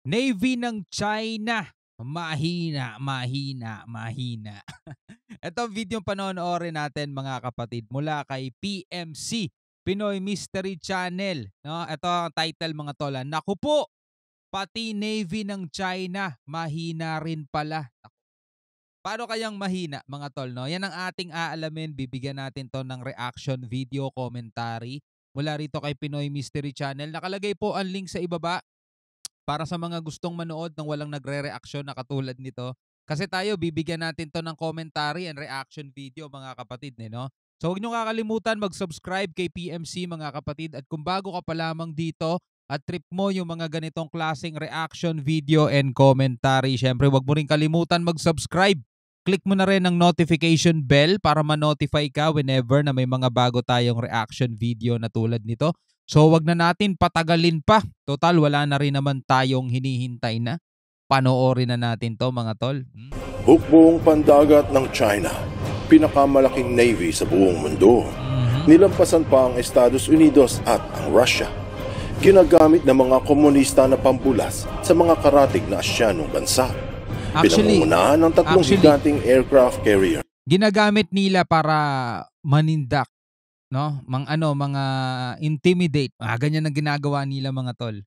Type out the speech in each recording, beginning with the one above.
Navy ng China, mahina, mahina, mahina. Ito ang video panonoorin natin mga kapatid mula kay PMC, Pinoy Mystery Channel. No? Ito ang title mga tola. Naku po, pati Navy ng China, mahina rin pala. Paano kayang mahina mga tol? No? Yan ang ating aalamin. Bibigyan natin to ng reaction video commentary mula rito kay Pinoy Mystery Channel. Nakalagay po ang link sa ibaba para sa mga gustong manood ng walang nagre-reaction na katulad nito. Kasi tayo, bibigyan natin to ng commentary and reaction video mga kapatid. No? So huwag nyo kakalimutan mag-subscribe kay PMC mga kapatid. At kung bago ka pa lamang dito at trip mo yung mga ganitong klaseng reaction video and commentary, syempre huwag mo rin kalimutan mag-subscribe. Click mo na rin ang notification bell para ma-notify ka whenever na may mga bago tayong reaction video na tulad nito. So wag na natin patagalin pa. Total, wala na rin naman tayong hinihintay na. Panoorin na natin to mga tol. Hukbong pandagat ng China, pinakamalaking navy sa buong mundo. Nilampasan pa ang Estados Unidos at ang Russia. Ginagamit ng mga komunista na pambulas sa mga karatig na Asyanong bansa. Pinangungunahan ng tatlong higanting aircraft carrier. Ginagamit nila para manindak, no? Mga intimidate. Ganyan ang ginagawa nila mga tol.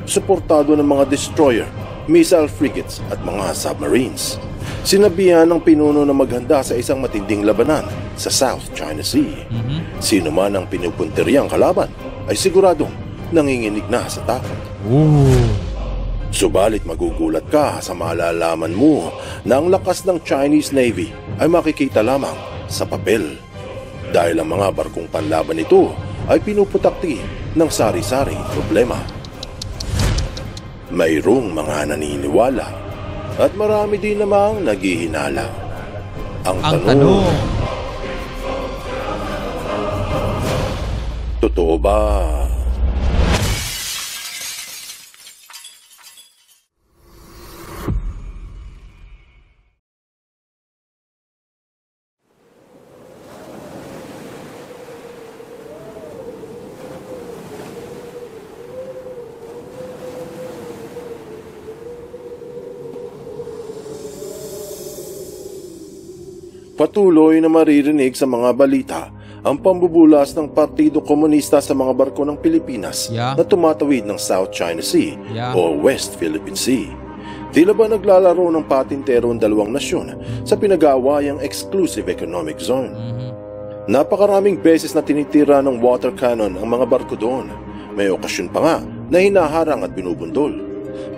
Suportado ng mga destroyer, missile frigates at mga submarines. Sinabihan ng pinuno na maghanda sa isang matinding labanan sa South China Sea. Sino man ang pinupuntiriyang kalaban ay siguradong nanginginig na sa takot. Subalit magugulat ka sa malalaman mo na ang lakas ng Chinese Navy ay makikita lamang sa papel. Dahil ang mga barkong panlaban nito ay pinuputakti ng sari-saring problema. Mayroong mga naniniwala at marami din namang naghihinala. Ang tanong, totoo ba? Patuloy na maririnig sa mga balita ang pambubulas ng Partido Komunista sa mga barko ng Pilipinas na tumatawid ng South China Sea o West Philippine Sea. Tila ba naglalaro ng patintero ang dalawang nasyon sa pinag-aawayang Exclusive Economic Zone? Napakaraming beses na tinitira ng water cannon ang mga barko doon. May okasyon pa nga na hinaharang at binubundol.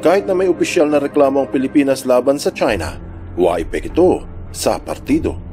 Kahit na may opisyal na reklamo ang Pilipinas laban sa China, waipek ito sa partido.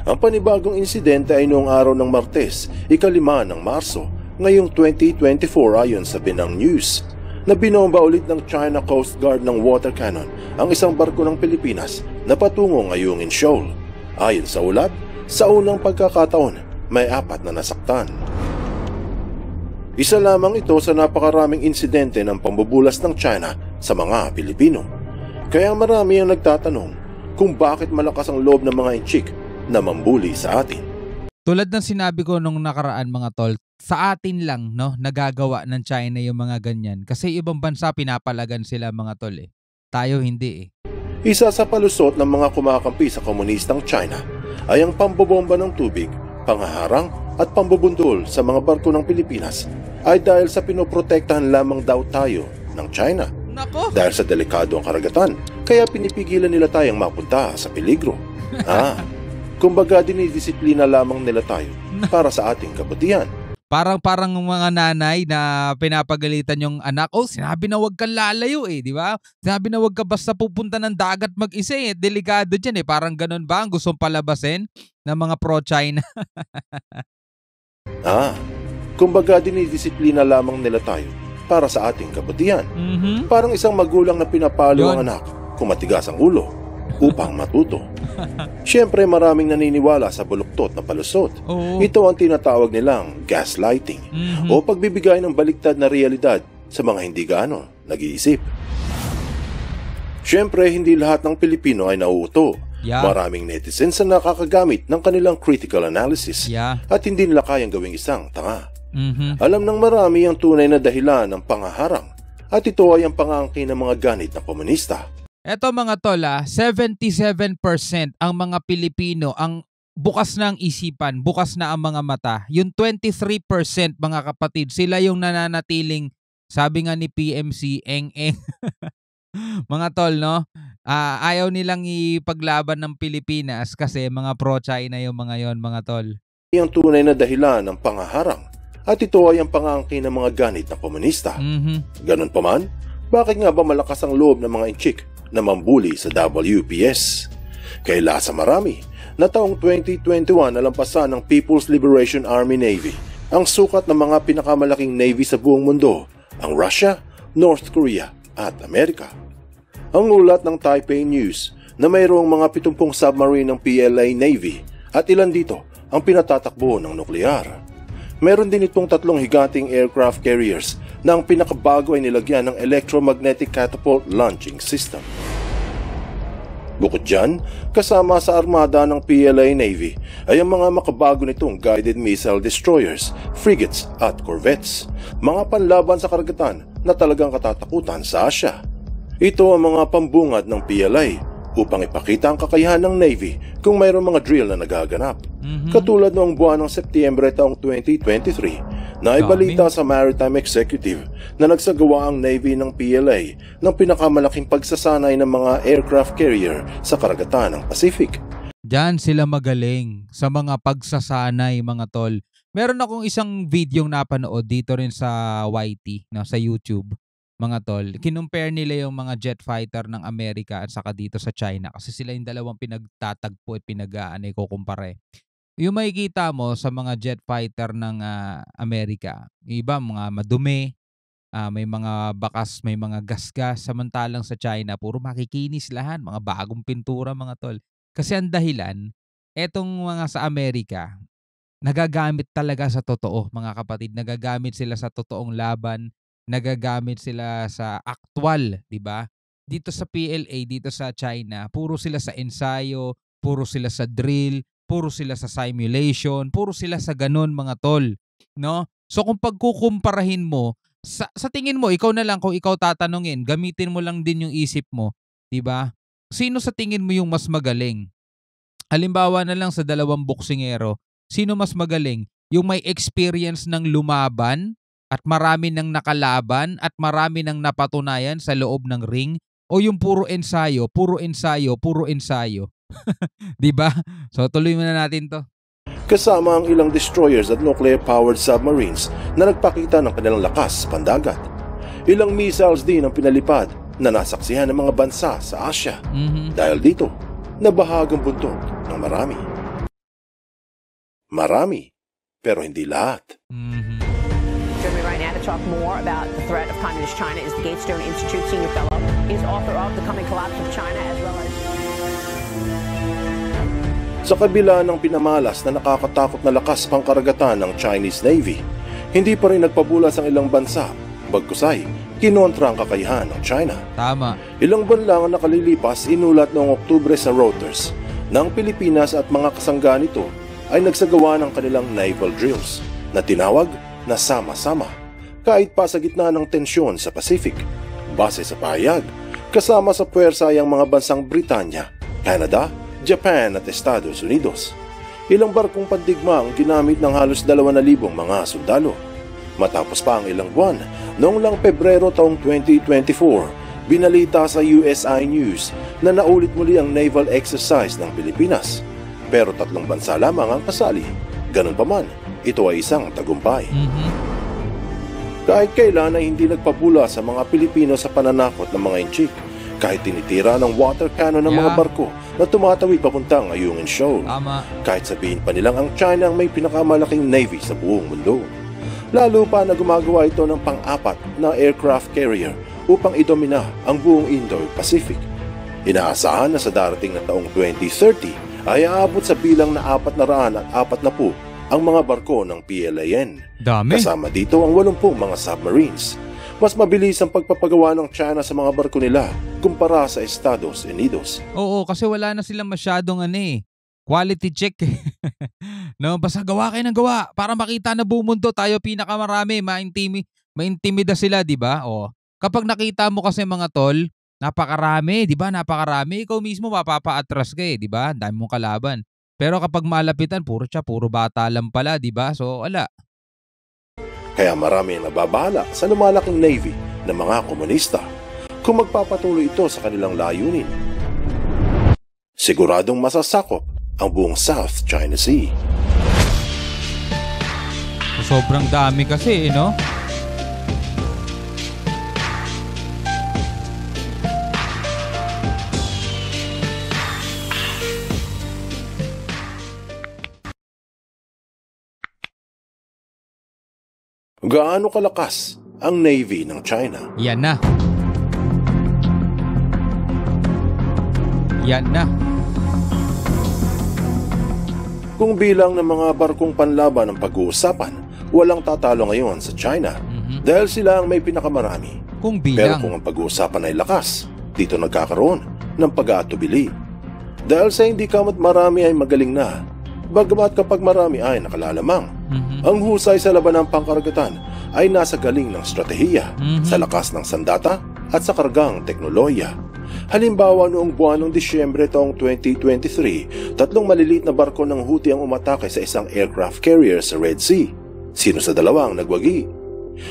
Ang panibagong insidente ay noong araw ng Martes, 5 ng Marso, ngayong 2024 ayon sa Binang News, na binomba ulit ng China Coast Guard ng water cannon ang isang barko ng Pilipinas na patungo Ayungin Shoal. Ayon sa ulat, sa unang pagkakataon, may 4 na nasaktan. Isa lamang ito sa napakaraming insidente ng pambubulas ng China sa mga Pilipino. Kaya marami ang nagtatanong kung bakit malakas ang loob ng mga inchik na mambuli sa atin. Tulad ng sinabi ko nung nakaraan mga tol, sa atin lang nagagawa ng China yung mga ganyan. Kasi ibang bansa pinapalagan sila mga tol eh. Tayo hindi eh. Isa sa palusot ng mga kumakampi sa komunistang China ay ang pambobomba ng tubig, panghaharang at pambubundol sa mga barko ng Pilipinas ay dahil sa pinoprotektahan lamang daw tayo ng China. Nako. Dahil sa delikado ang karagatan, kaya pinipigilan nila tayong mapunta sa peligro. Kumbaga dinidisiplina lamang nila tayo para sa ating kabutihan. Parang mga nanay na pinapagalitan yung anak. Sinabi na wag kang lalayo eh, di ba? Sinabi na wag ka basta pupunta ng dagat mag-isa eh. Delikado dyan eh. Parang ganun ba ang gustong palabasin ng mga pro-China? Kumbaga dinidisiplina lamang nila tayo para sa ating kabutihan. Parang isang magulang na pinapalo ang anak kung matigas ang ulo upang matuto. Siyempre maraming naniniwala sa buluktot na palusot. Ito ang tinatawag nilang gaslighting o pagbibigay ng baliktad na realidad sa mga hindi gaano nag-iisip. Siyempre hindi lahat ng Pilipino ay nauuto. Maraming netizens na nakakagamit ng kanilang critical analysis at hindi nila kayang gawing isang tanga. Alam ng marami ang tunay na dahilan ng pangaharang at ito ay ang pangangkin ng mga ganit ng komunista. Eto mga tol, 77% ang mga Pilipino ang bukas na ang isipan, bukas na ang mga mata. Yung 23% mga kapatid, sila yung nananatiling, sabi nga ni PMC, eng-eng. Mga tol, no? Ayaw nilang ipaglaban ng Pilipinas kasi mga pro-China yung mga yon, mga tol. Ang tunay na dahilan ng pangaharang at ito ay ang pangangkin ng mga ganit ng komunista. Ganun pa man, bakit nga ba malakas ang loob ng mga inchik na mambuli sa WPS? Kaila sa marami na taong 2021 nalampasan ng People's Liberation Army Navy ang sukat ng mga pinakamalaking navy sa buong mundo, ang Russia, North Korea at Amerika. Ang ulat ng Taipei News na mayroong mga 70 submarine ng PLA Navy at ilan dito ang pinatatakbo ng nuklear. Meron din itong 3 higanting aircraft carriers na ang pinakabago ay nilagyan ng electromagnetic catapult launching system. Bukod dyan, kasama sa armada ng PLA Navy ay ang mga makabago nitong guided missile destroyers, frigates at corvettes, mga panlaban sa karagatan na talagang katatakutan sa Asya. Ito ang mga pambungad ng PLA upang ipakita ang kakayahan ng Navy kung mayroong mga drill na nagaganap. Katulad noong buwan ng Setyembre taong 2023 na ibalita sa Maritime Executive na nagsagawa ang Navy ng PLA ng pinakamalaking pagsasanay ng mga aircraft carrier sa karagatan ng Pacific. Diyan sila magaling sa mga pagsasanay, mga tol. Meron akong isang video napanood dito rin sa YT, no, sa YouTube. Mga tol, kinumpare nila yung mga jet fighter ng Amerika at saka dito sa China kasi sila yung dalawang pinagtatagpo at pinag-aanay ko kumpare. Yung makikita mo sa mga jet fighter ng Amerika, iba mga madumi, may mga bakas, may mga gasgas, samantalang sa China puro makikinis lahat, mga bagong pintura, mga tol. Kasi ang dahilan, etong mga sa Amerika, nagagamit talaga sa totoo, mga kapatid, nagagamit sila sa totoong laban. Nagagamit sila sa aktwal, di ba? Dito sa PLA, dito sa China, puro sila sa ensayo, puro sila sa drill, puro sila sa simulation, puro sila sa ganun, mga tol, no? So kung pagkukumparahin mo, sa tingin mo, ikaw na lang kung ikaw tatanungin, gamitin mo lang din yung isip mo, di ba? Sino sa tingin mo yung mas magaling? Halimbawa na lang sa dalawang boksingero, sino mas magaling? Yung may experience ng lumaban, at marami nang nakalaban at marami nang napatunayan sa loob ng ring o yung puro ensayo, puro ensayo, puro ensayo. 'Di ba? So tuloy muna natin 'to. Kasama ang ilang destroyers at nuclear-powered submarines na nagpakita ng kanilang lakas pandagat. Ilang missiles din ang pinalipad na nasaksihan ng mga bansa sa Asya. Dahil dito, nabahagang buntot ng marami. Marami, pero hindi lahat. Joining me right now to talk more about the threat of Communist China is the Gatestone Institute senior fellow. He's author of The Coming Collapse of China as well as... Sa kabila ng pinamalas na nakakatakot na lakas pangkaragatan ng Chinese Navy, hindi pa rin nagpabulas ang ilang bansa, bagkusay, kinontra ang kakayahan ng China. Tama. Ilang buwan lang ang nakalilipas, inulat noong Oktubre sa Reuters na ang Pilipinas at mga kasangga nito ay nagsagawa ng kanilang naval drills na tinawag na sama-sama, kahit pa sa gitna ng tensyon sa Pacific. Base sa pahayag, kasama sa puwersa ay ang mga bansang Britanya, Canada, Japan at Estados Unidos. Ilang barkong pandigma ang ginamit ng halos 2,000 mga sundalo. Matapos pa ang ilang buwan, noong lang Pebrero taong 2024, binalita sa USI News na naulit muli ang naval exercise ng Pilipinas. Pero 3 bansa lamang ang kasali. Ganun pa man, ito ay isang tagumpay. Kahit kailan ay hindi nagpabula sa mga Pilipino sa pananakot ng mga inchik, kahit tinitira ng water cannon ng mga barko na tumatawid papuntang Ayungin Shoal. Kahit sabihin pa nilang ang China ang may pinakamalaking navy sa buong mundo. Lalo pa na gumagawa ito ng pang-4 na aircraft carrier upang idomina ang buong Indo-Pacific. Inaasahan na sa darating na taong 2030 ay aabot sa bilang na 440 ang mga barko ng PLAN. Dami. Kasama dito ang 80 mga submarines. Mas mabilis ang pagpapagawa ng China sa mga barko nila kumpara sa Estados Unidos. Oo, kasi wala na silang masyadong quality check. No, basta gawa kayo ng gawa para makita na buong mundo tayo pinakamarami, maintimida sila, di ba? O, Kapag nakita mo kasi mga tol, napakarami, 'di ba? Napakarami. Ikaw mismo mapapa-atras ka, eh, 'di ba? Ang dami mong kalaban. Pero kapag malapitan, puro bata lang pala, 'di ba? So, wala. Kaya marami ang nababahala sa lumalaking navy ng mga komunista kung magpapatuloy ito sa kanilang layunin. Siguradong masasakop ang buong South China Sea. Sobrang dami kasi, no? Gaano kalakas ang Navy ng China? Yan na. Yan na. Kung bilang ng mga barkong panlaban ang pag-uusapan, walang tatalo ngayon sa China dahil sila ang may pinakamarami. Kung bilang. Pero kung ang pag-uusapan ay lakas, dito nagkakaroon ng pag-aatubili. Dahil sa hindi kamat marami ay magaling na, bagamat kapag marami ay nakalalamang. Ang husay sa labanang pangkaragatan ay nasa galing ng estratehiya, sa lakas ng sandata at sa kargang teknolohiya. Halimbawa noong buwan ng Disyembre taong 2023, 3 maliliit na barko ng Houthi ang umatake sa isang aircraft carrier sa Red Sea. Sino sa dalawang nagwagi?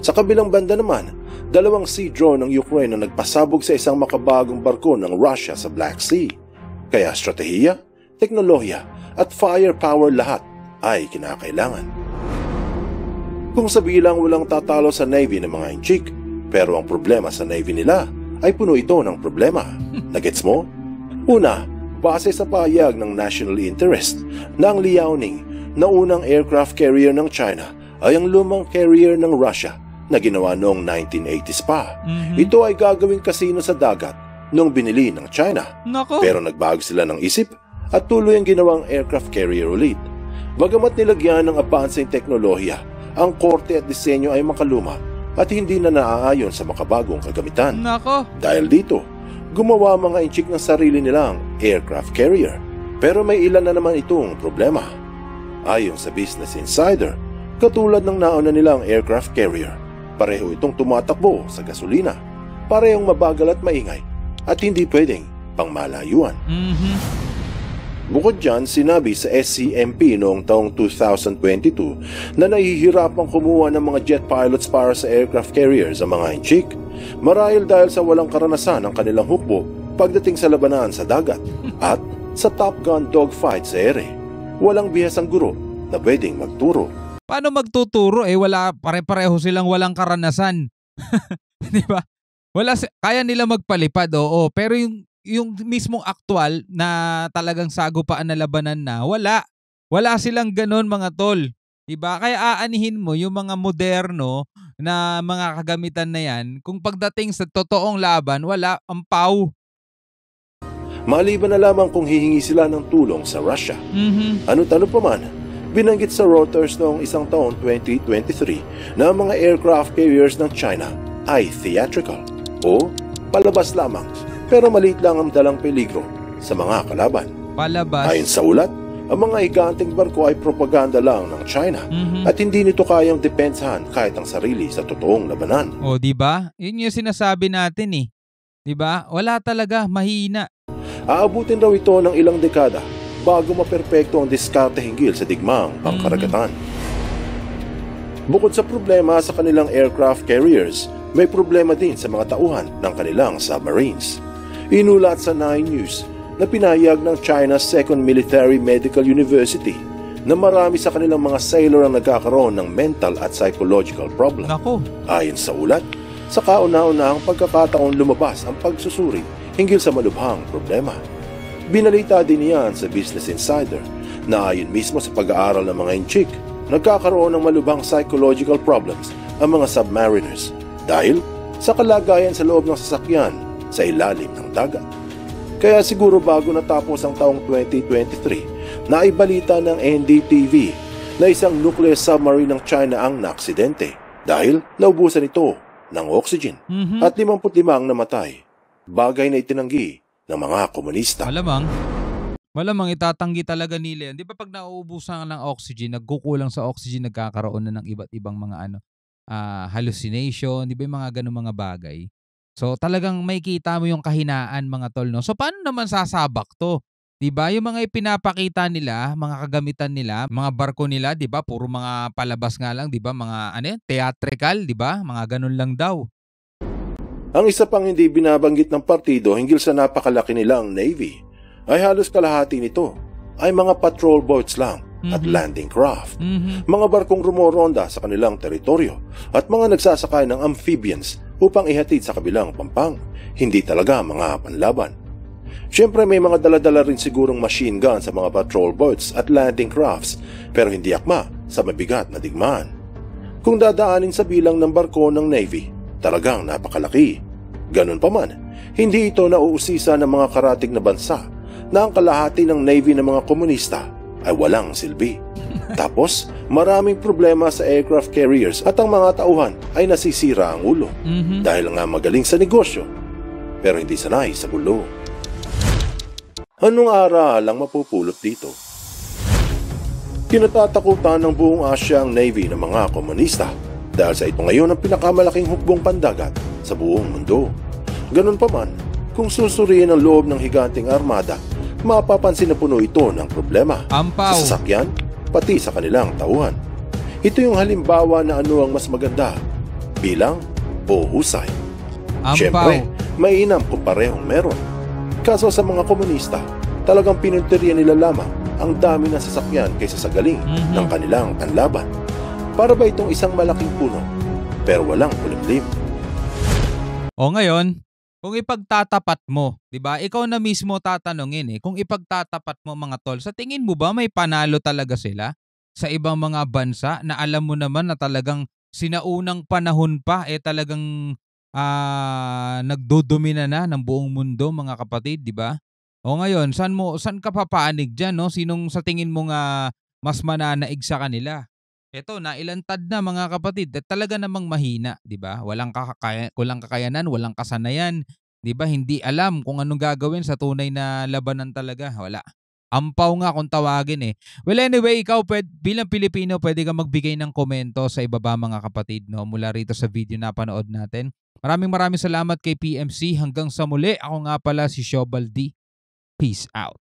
Sa kabilang banda naman, 2 sea drone ng Ukraine na nagpasabog sa isang makabagong barko ng Russia sa Black Sea. Kaya estratehiya, teknolohiya at firepower lahat ay kinakailangan. Kung sa bilang walang tatalo sa Navy ng mga Inchik, pero ang problema sa Navy nila ay puno ito ng problema. Nagets mo? Una, base sa pahayag ng national interest na ang Liaoning na unang aircraft carrier ng China ay ang lumang carrier ng Russia na ginawa noong 1980s pa. Ito ay gagawing kasino sa dagat noong binili ng China. Nako. Pero nagbago sila ng isip at tuloy ang ginawang aircraft carrier ulit. Bagamat nilagyan ng advancing teknolohiya, ang korte at disenyo ay makaluma at hindi na naaayon sa makabagong kagamitan. Nako. Dahil dito, gumawa mga Inchik ng sarili nilang aircraft carrier. Pero may ilan na naman itong problema. Ayon sa Business Insider, katulad ng nauna nilang aircraft carrier, pareho itong tumatakbo sa gasolina, parehong mabagal at maingay, at hindi pwedeng pangmalayuan. Bukod dyan, sinabi sa SCMP noong taong 2022 na nahihirapang kumuha ng mga jet pilots para sa aircraft carriers ang mga Inchik, marahil dahil sa walang karanasan ang kanilang hukbo pagdating sa labanan sa dagat at sa Top Gun dogfight sa ere. Walang bihasang guro na pwedeng magturo. Paano magtuturo wala, pare-pareho silang walang karanasan. Di ba? Kaya nila magpalipad, oo, pero yung mismong aktual na talagang sagupaan na labanan na, wala silang ganon mga tol. Diba? Kaya aanihin mo yung mga moderno na mga kagamitan na yan, kung pagdating sa totoong laban, wala, ang pau. Maliban na lamang kung hihingi sila ng tulong sa Russia. Ano-ano pa man, binanggit sa Reuters noong isang taon 2023 na ang mga aircraft carriers ng China ay theatrical o palabas lamang, pero maliit lang ang dalang peligro sa mga kalaban. Palabas. Ayon sa ulat, ang mga higanting barko ay propaganda lang ng China at hindi nito kayang depensahan kahit ang sarili sa totoong labanan. O, di ba? Yun yung sinasabi natin eh. Di ba? Wala talaga, mahina. Aabutin daw ito ng ilang dekada bago maperpekto ang diskarte hinggil sa digmaang pangkaragatan. Bukod sa problema sa kanilang aircraft carriers, may problema din sa mga tauhan ng kanilang submarines. Inulat sa 9 News na pinahayag ng China's Second Military Medical University na marami sa kanilang mga sailor ang nagkakaroon ng mental at psychological problem. Nako. Ayon sa ulat, sa kauna-unahang pagkakataon lumabas ang pagsusuri hinggil sa malubhang problema. Binalita din niyan sa Business Insider na ayon mismo sa pag-aaral ng mga Inchik, nagkakaroon ng malubhang psychological problems ang mga submariners dahil sa kalagayan sa loob ng sasakyan sa ilalim ng dagat. Kaya siguro bago natapos ang taong 2023, naibalita ng NDTV na isang nuclear submarine ng China ang naaksidente dahil naubusan ito ng oxygen at 55 namatay. Bagay na itinanggi ng mga komunista. Malamang itatanggi talaga nila yan. Di ba pag nauubusan ng oxygen, nagkukulang sa oxygen, nagkakaroon na ng iba't ibang mga hallucination, 'di ba yung mga gano'ng mga bagay. So talagang makikita mo yung kahinaan mga tol, no? So paano naman sasabak 'to? 'Di ba? Yung mga ipinapakita nila, mga kagamitan nila, mga barko nila, 'di ba? Puro mga palabas nga lang, 'di ba? Mga ano yan, theatrical, 'di ba? Mga ganun lang daw. Ang isa pang hindi binabanggit ng partido hinggil sa napakalaki nilang Navy ay halos kalahati nito ay mga patrol boats lang at landing craft. Mga barkong rumoronda sa kanilang teritoryo at mga nagsasakay ng amphibians upang ihatid sa kabilang pampang. Hindi talaga mga panlaban. Siyempre may mga daladala rin sigurong machine gun sa mga patrol boats at landing crafts pero hindi akma sa mabigat na digmaan. Kung dadaanin sa bilang ng barko ng Navy, talagang napakalaki. Ganun pa man, hindi ito nauusisa ng mga karatig na bansa na ang kalahati ng Navy ng mga komunista ay walang silbi. Tapos, maraming problema sa aircraft carriers at ang mga tauhan ay nasisira ang ulo dahil nga magaling sa negosyo pero hindi sanay sa gulo. Anong aral ang mapupulot dito? Kinatatakutan ng buong Asya ang Navy ng mga komunista dahil sa ito ngayon ang pinakamalaking hukbong pandagat sa buong mundo. Ganun pa man, kung susuriin ang loob ng higanting armada, mapapansin na puno ito ng problema Ampaw. sa sasakyan, pati sa kanilang tauhan. Ito yung halimbawa na ano ang mas maganda, bilang o husay. Ampaw. Siyempre, mainam kung parehong meron. Kaso sa mga komunista, talagang pinunteriya nila lamang ang dami ng sasakyan kaysa sa galing ng kanilang panlaban. Para ba itong isang malaking puno, pero walang kulimlim? O ngayon, kung ipagtatapat mo, 'di ba? Ikaw na mismo tatanungin kung ipagtatapat mo mga tol, sa tingin mo ba may panalo talaga sila sa ibang mga bansa na alam mo naman na talagang sinaunang panahon pa talagang nagdodomina na ng buong mundo mga kapatid, 'di ba? O ngayon, saan ka papaanig diyan, no? Sinong sa tingin mo nga mas mananaig sa kanila? Eto, nailantad na mga kapatid at talaga namang mahina, 'di ba? Walang kakayanan, walang kasanayan, 'di ba? Hindi alam kung anong gagawin sa tunay na labanan talaga, wala. Ampaw nga kung tawagin Well anyway, ikaw bilang Pilipino pwede kang magbigay ng komento sa ibaba mga kapatid, no, mula rito sa video na panood natin. Maraming salamat kay PMC. Hanggang sa muli, ako nga pala si Shobal D. Peace out.